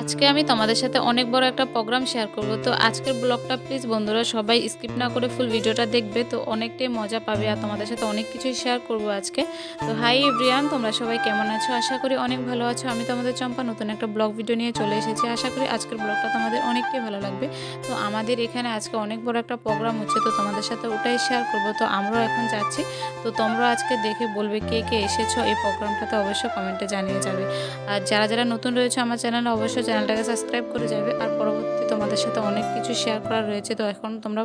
আজকে আমি তোমাদের সাথে অনেক বড় একটা প্রোগ্রাম শেয়ার করব। তো আজকের ব্লগটা প্লিজ বন্ধুরা সবাই স্কিপ না করে ফুল ভিডিওটা দেখবে, তো অনেকটাই মজা পাবে আর তোমাদের সাথে অনেক কিছুই শেয়ার করব আজকে। তো হাই এভরিওয়ান, তোমরা সবাই কেমন আছো? আশা করি অনেক ভালো আছো। আমি তোমাদের চম্পা নতুন একটা ব্লগ ভিডিও নিয়ে চলে এসেছি। আশা করি আজকের ব্লগটা তোমাদের অনেকটাই ভালো লাগবে। তো আমাদের এখানে আজকে অনেক বড় একটা প্রোগ্রাম হচ্ছে, তো তোমাদের সাথে ওটাই শেয়ার করব। তো আমরাও এখন যাচ্ছি, তো তোমরা আজকে দেখে বলবে কে কে এসেছো এই প্রোগ্রামটাতে, অবশ্যই কমেন্টে জানিয়ে যাবে। আর যারা যারা নতুন রয়েছে আমার চ্যানেলে, অবশ্যই চ্যানেলটাকে সাবস্ক্রাইব করে যাবে। আর পরবর্তী তোমাদের সাথে অনেক কিছু শেয়ার করা রয়েছে, তো এখন তোমরা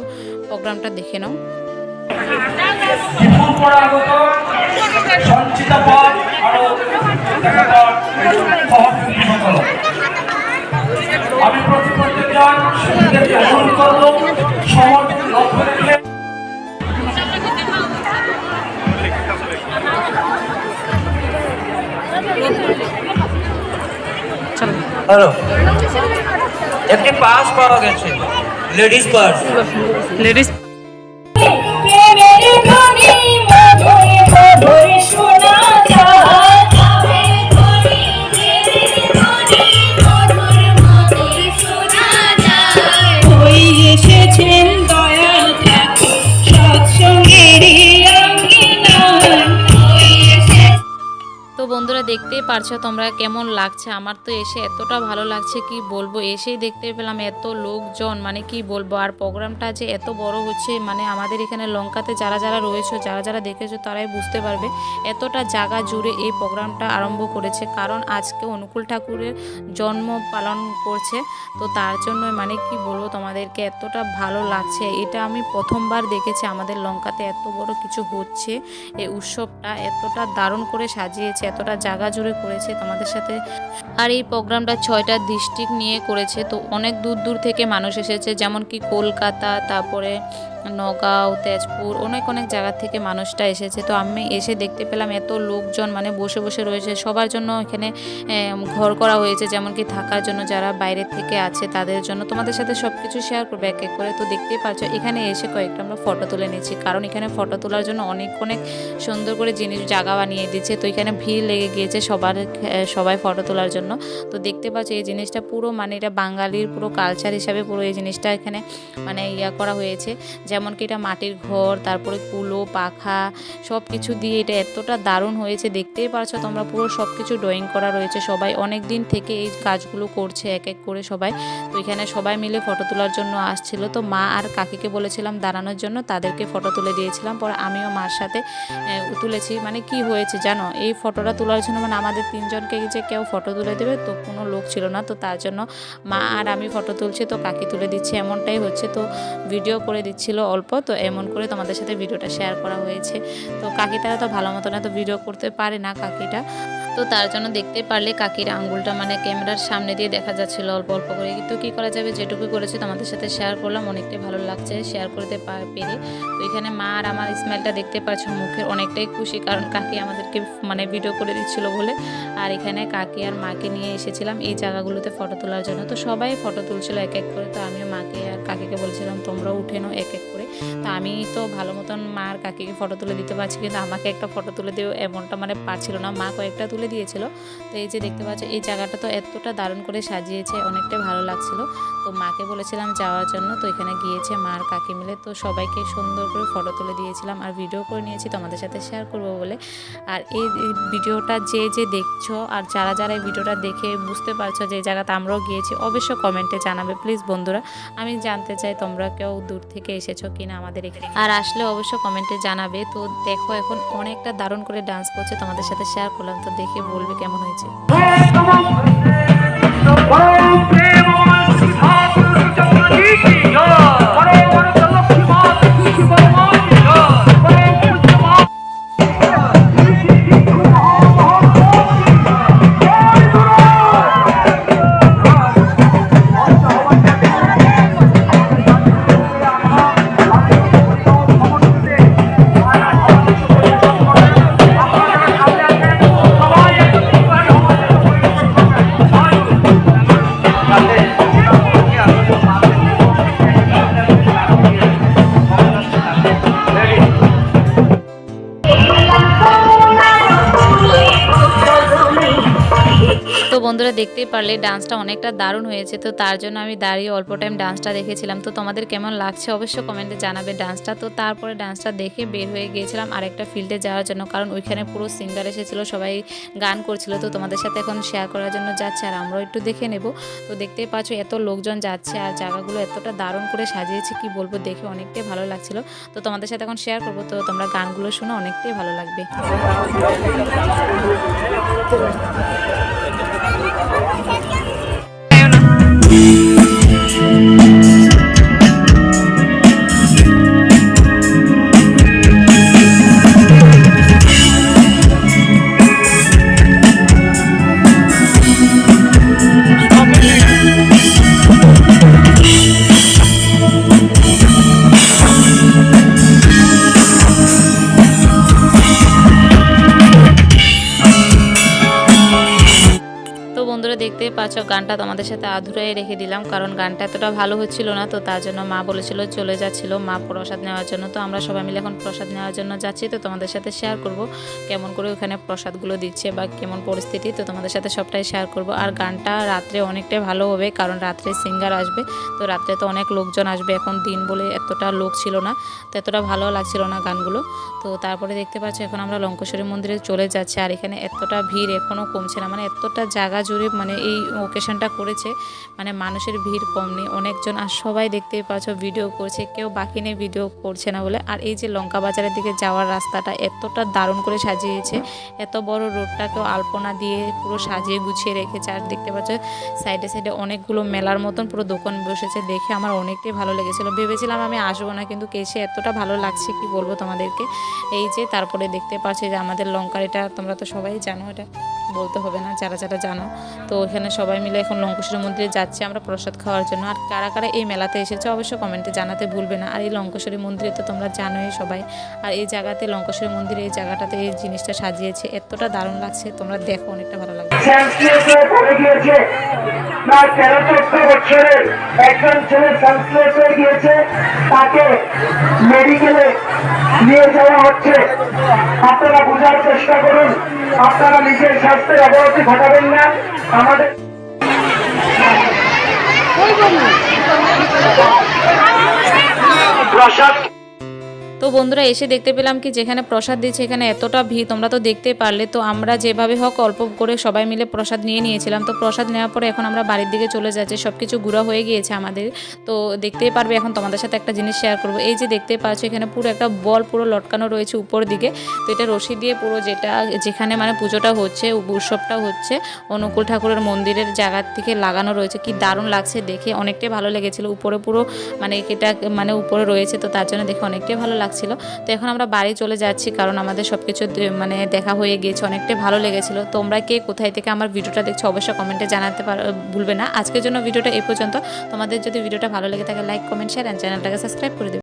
প্রোগ্রামটা দেখে নাও। আমি প্রতিপক্ষে চাই সুবিধাকে অনুরোধ করব সমর্থন লক্ষ্য রেখে হ্যালো, একটি পাস পাওয়া গেছে, লেডিস পাস। লেডিস তো বন্ধুরা দেখতেই পারছো তোমরা কেমন লাগছে। আমার তো এসে এতটা ভালো লাগছে কি বলবো, এসেই দেখতে পেলাম এত লোকজন, মানে কি বলবো। আর প্রোগ্রামটা যে এত বড় হচ্ছে, মানে আমাদের এখানে লঙ্কাতে যারা যারা রয়েছে, যারা যারা দেখেছো তারাই বুঝতে পারবে এতটা জায়গা জুড়ে এই প্রোগ্রামটা আরম্ভ করেছে। কারণ আজকে অনুকূল ঠাকুরের জন্ম পালন করছে, তো তার জন্য মানে কি বলবো তোমাদেরকে, এতটা ভালো লাগছে। এটা আমি প্রথমবার দেখেছি আমাদের লঙ্কাতে এত বড় কিছু হচ্ছে। এই উৎসবটা এতটা দারুণ করে সাজিয়েছে, এতটা জায়গা জুড়ে করেছে তোমাদের সাথে। আর এই প্রোগ্রামটা 6টা ডিস্ট্রিক্ট নিয়ে করেছে, তো অনেক দূর দূর থেকে মানুষ এসেছে, যেমন কি কলকাতা, তারপরে নগাঁও, তেজপুর, অনেক অনেক জায়গা থেকে মানুষটা এসেছে। তো আমি এসে দেখতে পেলাম এত লোকজন মানে বসে বসে রয়েছে। সবার জন্য এখানে ঘর করা হয়েছে, যেমন কি থাকার জন্য যারা বাইরের থেকে আছে তাদের জন্য। তোমাদের সাথে সব কিছু শেয়ার করবো এক এক করে। তো দেখতেই পাচ্ছ এখানে এসে কয়েকটা আমরা ফটো তুলে নিয়েছি, কারণ এখানে ফটো তোলার জন্য অনেক অনেক সুন্দর করে জিনিস জায়গা বানিয়ে দিচ্ছে। তো এখানে ভিড় লেগে গিয়েছে সবাই ফটো তোলার জন্য। তো দেখতে পাচ্ছ এই জিনিসটা পুরো মানে এটা বাঙালির পুরো কালচার হিসাবে পুরো এই জিনিসটা এখানে মানে করা হয়েছে। যেমন কি এটা মাটির ঘর, তারপরে কুলো পাখা সব কিছু দিয়ে এটা এতটা দারুণ হয়েছে। দেখতেই পারছো তোমরা পুরো সব কিছু ড্রয়িং করা রয়েছে। সবাই অনেক দিন থেকে এই কাজগুলো করছে এক এক করে সবাই। তো এখানে সবাই মিলে ফটো তোলার জন্য আসছিল। তো মা আর কাকিকে বলেছিলাম দাঁড়ানোর জন্য, তাদেরকে ফটো তুলে দিয়েছিলাম। পরে আমিও মার সাথে তুলেছি। মানে কি হয়েছে জানো, এই ফটোটা তোলার জন্য মানে আমাদের তিনজনকে যে কেউ ফটো তুলে দেবে, তো কোনো লোক ছিল না। তো তার জন্য মা আর আমি ফটো তুলছি, তো কাকি তুলে দিচ্ছে, এমনটাই হচ্ছে। তো ভিডিও করে দিচ্ছিল অল্প, তো এমন করে তোমাদের সাথে ভিডিওটা শেয়ার করা হয়েছে। তো কাকিটারা তো ভালো মতো না তো ভিডিও করতে পারে না কাকিটা, তো তার জন্য দেখতে পারলে কাকির আঙ্গুলটা মানে ক্যামেরার সামনে দিয়ে দেখা যাচ্ছিল অল্প অল্প করে। কিন্তু কী করা যাবে, যেটুকু করেছে তোমাদের সাথে শেয়ার করলাম, অনেকটাই ভালো লাগছে শেয়ার করতে পেরে। তো এখানে মা আর আমার স্মাইলটা দেখতে পাচ্ছ মুখের, অনেকটাই খুশি, কারণ কাকি আমাদেরকে মানে ভিডিও করে দিচ্ছিল বলে। আর এখানে কাকি আর মাকে নিয়ে এসেছিলাম এই জায়গাগুলোতে ফটো তোলার জন্য। তো সবাই ফটো তুলছিল এক এক করে। তো আমিও মাকে আর কাকিকে বলছিলাম তোমরাও উঠে নাও এক এক করে। তো আমি তো ভালো মতন মা আর কাকিকে ফটো তুলে দিতে পারছি, কিন্তু আমাকে একটা ফটো তুলে দিও এমনটা মানে পারছিল না। মা কয়েকটা তুলে দিয়েছিল। তো এই যে দেখতে পাচ্ছ এই জায়গাটা তো এতটা দারুণ করে সাজিয়েছে, অনেকটাই ভালো লাগছিল। তো মাকে বলেছিলাম যাওয়ার জন্য, তো এখানে গিয়েছে মা আর কাকি মিলে। তো সবাইকে সুন্দর করে ফটো তুলে দিয়েছিলাম আর ভিডিও করে নিয়েছি তোমাদের সাথে শেয়ার করবো বলে। আর এই ভিডিওটা যে যে দেখছো আর যারা যারা এই ভিডিওটা দেখে বুঝতে পারছো যে এই জায়গাতে আমরাও গিয়েছি, অবশ্যই কমেন্টে জানাবে প্লিজ বন্ধুরা। আমি জানতে চাই তোমরা কেউ দূর থেকে এসেছো কিনা আমাদের এখানে, আর আসলে অবশ্যই কমেন্টে জানাবে। তো দেখো এখন অনেকটা দারুণ করে ডান্স করছে, তোমাদের সাথে শেয়ার করলাম, তো দেখে বলবে কেমন হয়েছে। বন্ধুরা দেখতেই পারলে ডান্সটা অনেকটা দারুণ হয়েছে, তো তার জন্য আমি দাঁড়িয়ে অল্প টাইম ডান্সটা দেখেছিলাম। তো তোমাদের কেমন লাগছে অবশ্যই কমেন্টে জানাবে ডান্সটা। তো তারপরে ডান্সটা দেখে বের হয়ে গিয়েছিলাম আরেকটা ফিল্ডে যাওয়ার জন্য, কারণ ওইখানে পুরো সিঙ্গার এসেছিলো, সবাই গান করছিল। তো তোমাদের সাথে এখন শেয়ার করার জন্য যাচ্ছে আর আমরাও একটু দেখে নেব। তো দেখতেই পাচ্ছ এত লোকজন যাচ্ছে আর জায়গাগুলো এতটা দারুণ করে সাজিয়েছে কি বলবো, দেখে অনেকটাই ভালো লাগছিল। তো তোমাদের সাথে এখন শেয়ার করবো, তো তোমরা গানগুলো শুনে অনেকটাই ভালো লাগবে। তো বন্ধুরা দেখতেই পাচ্ছ গানটা তোমাদের সাথে আধুরাই রেখে দিলাম, কারণ গানটা এতটা ভালো হচ্ছিল না। তো তার জন্য মা বলেছিল চলে যাচ্ছিল মা প্রসাদ নেওয়ার জন্য। তো আমরা সবাই মিলে এখন প্রসাদ নেওয়ার জন্য যাচ্ছি। তো তোমাদের সাথে শেয়ার করব কেমন করে ওখানে প্রসাদগুলো দিচ্ছে বা কেমন পরিস্থিতি, তো তোমাদের সাথে সবটাই শেয়ার করব। আর গানটা রাত্রে অনেকটাই ভালো হবে, কারণ রাত্রে সিঙ্গার আসবে। তো রাত্রে তো অনেক লোকজন আসবে, এখন দিন বলে এতটা লোক ছিল না, তো এতটা ভালো লাগছিল না গানগুলো। তো তারপরে দেখতে পাচ্ছ এখন আমরা লঙ্কেশ্বরী মন্দিরে চলে যাচ্ছি। আর এখানে এতটা ভিড় এখনও কমছে না, মানে এতটা জায়গা জুড়ে মানে এই ওকেশনটা করেছে, মানে মানুষের ভিড় কম নেই, অনেকজন। আর সবাই দেখতেই পাচ্ছ ভিডিও করছে, কেউ বাকি নেই ভিডিও করছে না বলে। আর এই যে লঙ্কা বাজারের দিকে যাওয়ার রাস্তাটা এতটা দারুণ করে সাজিয়েছে, এত বড় রোডটাকেও আলপনা দিয়ে পুরো সাজিয়ে গুছিয়ে রেখেছে। আর দেখতে পাচ্ছ সাইডে সাইডে অনেকগুলো মেলার মতন পুরো দোকান বসেছে, দেখে আমার অনেকটাই ভালো লেগেছিল। ভেবেছিলাম আমি আসবো না, কিন্তু কেসে এতটা ভালো লাগছে কি বলবো তোমাদেরকে। এই যে তারপরে দেখতে পাচ্ছি যে আমাদের লঙ্কার, এটা তোমরা তো সবাই জানো, এটা বলতে হবে না যারা যারা জানো। তো এখানে সবাই মিলে এখন লঙ্কেশ্বরী মন্দিরে যাচ্ছি আমরা প্রসাদ খাওয়ার জন্য। আর কারা কারা এই মেলাতে এসেছে অবশ্যই কমেন্টে জানাতে ভুলবে না। আর এই লঙ্কেশ্বরী মন্দিরে তো তোমরা জানোই সবাই। আর এই জায়গাতে লঙ্কেশ্বরী মন্দিরে এই জায়গাটাতে এই জিনিসটা সাজিয়েছে, এতটা দারুণ লাগছে, তোমরা দেখো অনেকটা ভালো লাগবে। প্রায় 13-14 বছরের একজন ছেলে সেন্সলেস হয়ে গিয়েছে, তাকে মেডিকেলে নিয়ে যাওয়া হচ্ছে। আপনারা বোঝার চেষ্টা করুন, আপনারা নিজের স্বাস্থ্যের অবনতি ঘটাবেন না। আমাদের প্রসাদ তো বন্ধুরা এসে দেখতে পেলাম কি যেখানে প্রসাদ দিচ্ছে এখানে এতটা ভিড়, তোমরা তো দেখতে পারলে। তো আমরা যেভাবে হোক অল্প করে সবাই মিলে প্রসাদ নিয়ে নিয়েছিলাম। তো প্রসাদ নেওয়ার পরে এখন আমরা বাড়ির দিকে চলে যাচ্ছি, সব কিছু ঘোরা হয়ে গিয়েছে আমাদের। তো দেখতেই পারবে এখন তোমাদের সাথে একটা জিনিস শেয়ার করবো। এই যে দেখতে পাচ্ছ এখানে পুরো একটা বল পুরো লটকানো রয়েছে উপর দিকে। তো এটা রশি দিয়ে পুরো যেখানে মানে পুজোটা হচ্ছে, উৎসবটা হচ্ছে, অনুকূল ঠাকুরের মন্দিরের জায়গার থেকে লাগানো রয়েছে। কি দারুণ লাগছে দেখে, অনেকটাই ভালো লেগেছিল। উপরে পুরো মানে এটা মানে উপরে রয়েছে, তো তার জন্য দেখে অনেকটাই ভালো লাগছিল। তো এখন আমরা বাড়ি চলে যাচ্ছি, কারণ আমাদের সব কিছু মানে দেখা হয়ে গিয়েছে, অনেকটাই ভালো লেগেছিল। তোমরা কে কোথায় থেকে আমার ভিডিওটা দেখছো অবশ্যই কমেন্টে জানাতে ভুলবে না। আজকের জন্য ভিডিওটা এই পর্যন্ত। তোমাদের যদি ভিডিওটা ভালো লেগে থাকে লাইক কমেন্ট শেয়ার অ্যান্ড চ্যানেলটাকে সাবস্ক্রাইব করে দেবে।